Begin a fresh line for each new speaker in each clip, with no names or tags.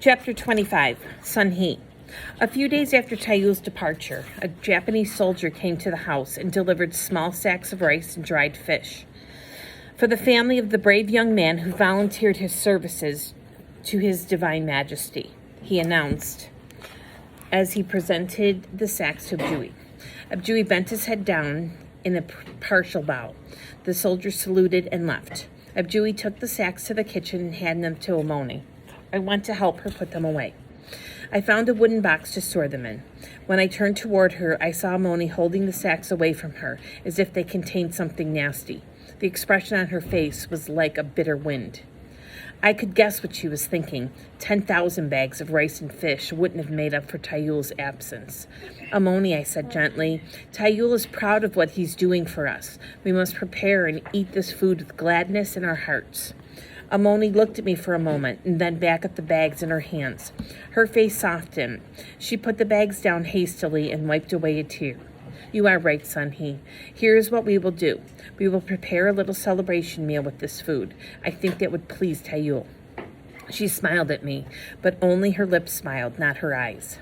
Chapter 25, Sun Hee. A few days after Taeyul's departure, a Japanese soldier came to the house and delivered small sacks of rice and dried fish. For the family of the brave young man who volunteered his services to His Divine Majesty, he announced as he presented the sacks to Abjui. Abjui bent his head down in a partial bow. The soldier saluted and left. Abjui took the sacks to the kitchen and handed them to Amoni. I went to help her put them away. I found a wooden box to store them in. When I turned toward her, I saw Amoni holding the sacks away from her, as if they contained something nasty. The expression on her face was like a bitter wind. I could guess what she was thinking. 10,000 bags of rice and fish wouldn't have made up for Taeyul's absence. Amoni, I said gently, Taeyul is proud of what he's doing for us. We must prepare and eat this food with gladness in our hearts. Amoni looked at me for a moment and then back at the bags in her hands. Her face softened. She put the bags down hastily and wiped away a tear. You are right, Sun Hee. Here is what we will do. We will prepare a little celebration meal with this food. I think that would please Taeyul. She smiled at me, but only her lips smiled, not her eyes.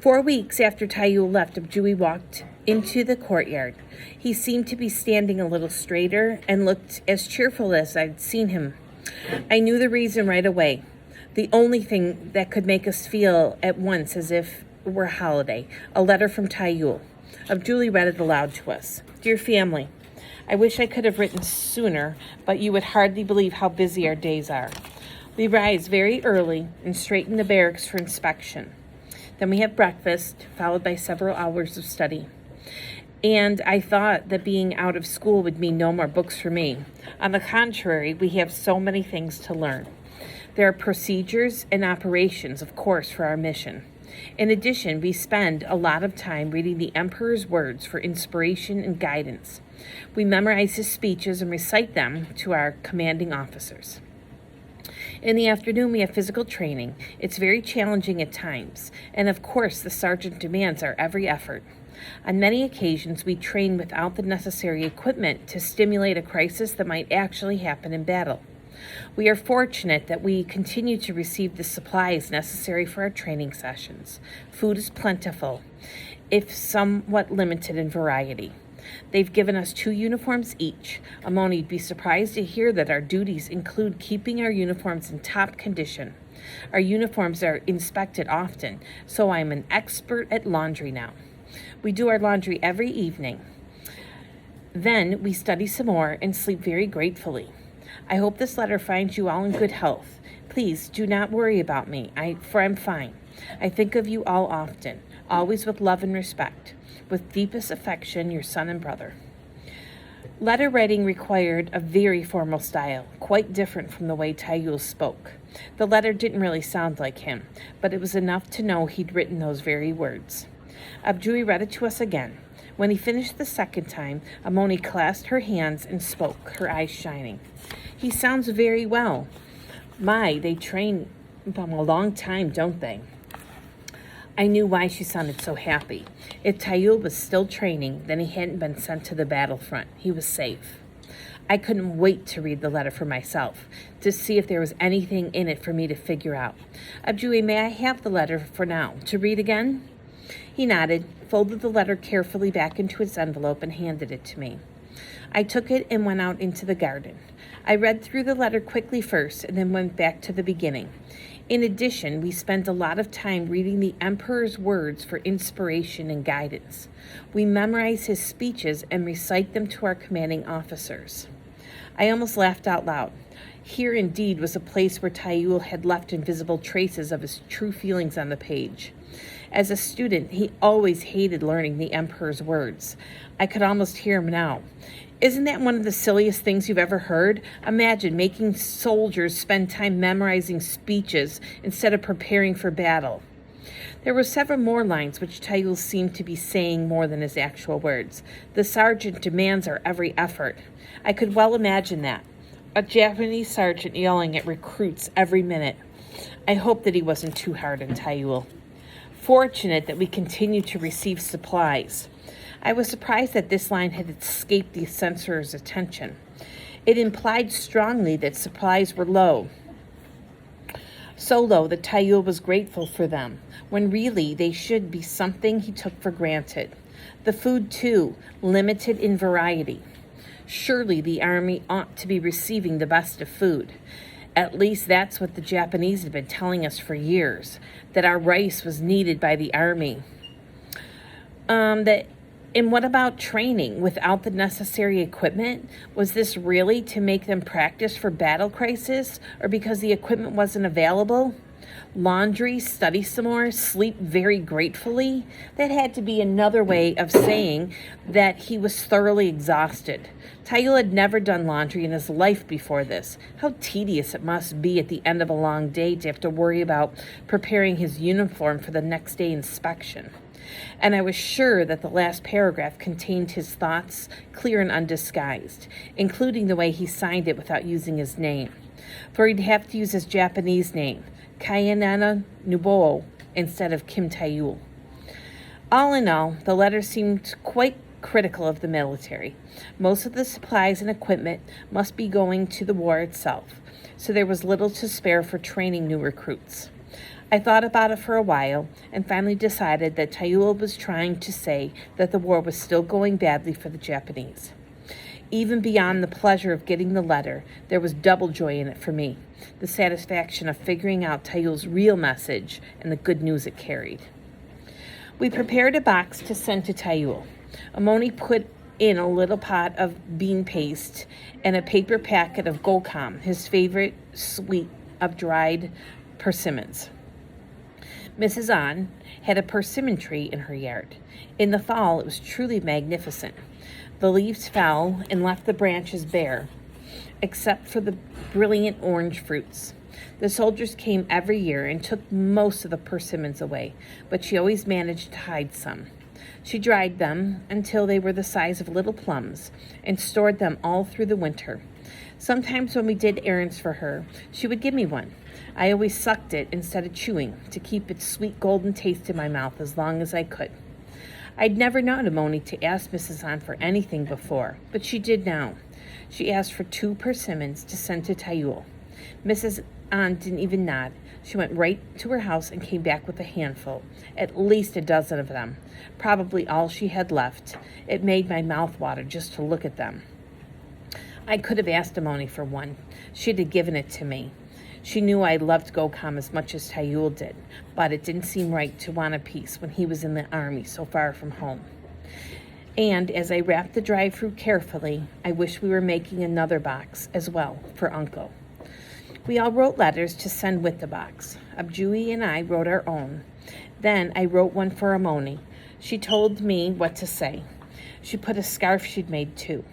4 weeks after Taeyul left, Abjui walked into the courtyard. He seemed to be standing a little straighter and looked as cheerful as I'd seen him. I knew the reason right away. The only thing that could make us feel at once as if it were a holiday. A letter from Taeyul. Abjui read it aloud to us. Dear family, I wish I could have written sooner, but you would hardly believe how busy our days are. We rise very early and straighten the barracks for inspection. Then we have breakfast, followed by several hours of study. And I thought that being out of school would mean no more books for me. On the contrary, we have so many things to learn. There are procedures and operations, of course, for our mission. In addition, we spend a lot of time reading the Emperor's words for inspiration and guidance. We memorize his speeches and recite them to our commanding officers. In the afternoon, we have physical training. It's very challenging at times, and of course, the sergeant demands our every effort. On many occasions, we train without the necessary equipment to stimulate a crisis that might actually happen in battle. We are fortunate that we continue to receive the supplies necessary for our training sessions. Food is plentiful, if somewhat limited in variety. They've given us 2 uniforms each. Amoni'd be surprised to hear that our duties include keeping our uniforms in top condition. Our uniforms are inspected often, so I'm an expert at laundry now. We do our laundry every evening. Then we study some more and sleep very gratefully. I hope this letter finds you all in good health. Please do not worry about me, for I'm fine. I think of you all often, always with love and respect. With deepest affection, your son and brother. Letter writing required a very formal style, quite different from the way Taeyul spoke. The letter didn't really sound like him, but it was enough to know he'd written those very words. Abjui read it to us again. When he finished the second time, Amoni clasped her hands and spoke, her eyes shining. He sounds very well. My, they train them a long time, don't they? I knew why she sounded so happy. If Taeyul was still training, then he hadn't been sent to the battlefront. He was safe. I couldn't wait to read the letter for myself, to see if there was anything in it for me to figure out. Abjui, may I have the letter for now? To read again? He nodded, folded the letter carefully back into its envelope, and handed it to me. I took it and went out into the garden. I read through the letter quickly first and then went back to the beginning. In addition, we spent a lot of time reading the Emperor's words for inspiration and guidance. We memorize his speeches and recite them to our commanding officers. I almost laughed out loud. Here indeed was a place where Taeyul had left invisible traces of his true feelings on the page. As a student, he always hated learning the Emperor's words. I could almost hear him now. Isn't that one of the silliest things you've ever heard? Imagine making soldiers spend time memorizing speeches instead of preparing for battle. There were several more lines which Taeyul seemed to be saying more than his actual words. The sergeant demands our every effort. I could well imagine that. A Japanese sergeant yelling at recruits every minute. I hope that he wasn't too hard on Taeyul. Fortunate that we continued to receive supplies. I was surprised that this line had escaped the censor's attention. It implied strongly that supplies were low. so low that Taeyul was grateful for them, when really they should be something he took for granted. The food, too, limited in variety. Surely the army ought to be receiving the best of food. At least that's what the Japanese had been telling us for years, that our rice was needed by the army. And what about training without the necessary equipment? Was this really to make them practice for battle crisis, or because the equipment wasn't available? Laundry, study some more, sleep very gratefully? That had to be another way of saying that he was thoroughly exhausted. Taeyul had never done laundry in his life before this. How tedious it must be at the end of a long day to have to worry about preparing his uniform for the next day inspection. And I was sure that the last paragraph contained his thoughts, clear and undisguised, including the way he signed it without using his name. For he'd have to use his Japanese name, Kayanana Nubo, instead of Kim Taeyul. All in all, the letter seemed quite critical of the military. Most of the supplies and equipment must be going to the war itself, so there was little to spare for training new recruits. I thought about it for a while and finally decided that Taeyul was trying to say that the war was still going badly for the Japanese. Even beyond the pleasure of getting the letter, there was double joy in it for me, the satisfaction of figuring out Taeyul's real message and the good news it carried. We prepared a box to send to Taeyul. Amoni put in a little pot of bean paste and a paper packet of gokam, his favorite sweet of dried persimmons. Mrs. An had a persimmon tree in her yard. In the fall, it was truly magnificent. The leaves fell and left the branches bare, except for the brilliant orange fruits. The soldiers came every year and took most of the persimmons away, but she always managed to hide some. She dried them until they were the size of little plums and stored them all through the winter. Sometimes when we did errands for her, she would give me one. I always sucked it instead of chewing to keep its sweet golden taste in my mouth as long as I could. I'd never known Amoni to ask Mrs. An for anything before, but she did now. She asked for 2 persimmons to send to Taeyul. Mrs. An didn't even nod. She went right to her house and came back with a handful, at least a dozen of them, probably all she had left. It made my mouth water just to look at them. I could have asked Amoni for one. She'd have given it to me. She knew I loved gokam as much as Taeyul did, but it didn't seem right to want a piece when he was in the army so far from home. And as I wrapped the dried fruit carefully, I wished we were making another box as well for Uncle. We all wrote letters to send with the box. Abjui and I wrote our own. Then I wrote one for Amoni. She told me what to say. She put a scarf she'd made too.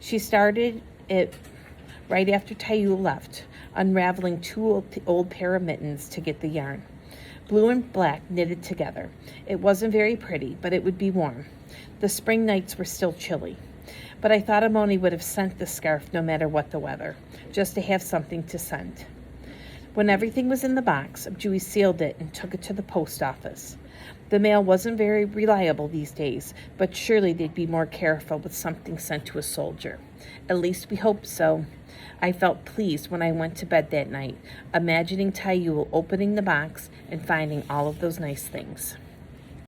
She started it right after Taeyul left, unraveling 2 old pair of mittens to get the yarn. Blue and black knitted together. It wasn't very pretty, but it would be warm. The spring nights were still chilly. But I thought Amoni would have sent the scarf no matter what the weather, just to have something to send. When everything was in the box, Abjui sealed it and took it to the post office. The mail wasn't very reliable these days, but surely they'd be more careful with something sent to a soldier. At least we hoped so. I felt pleased when I went to bed that night, imagining Taeyul opening the box and finding all of those nice things.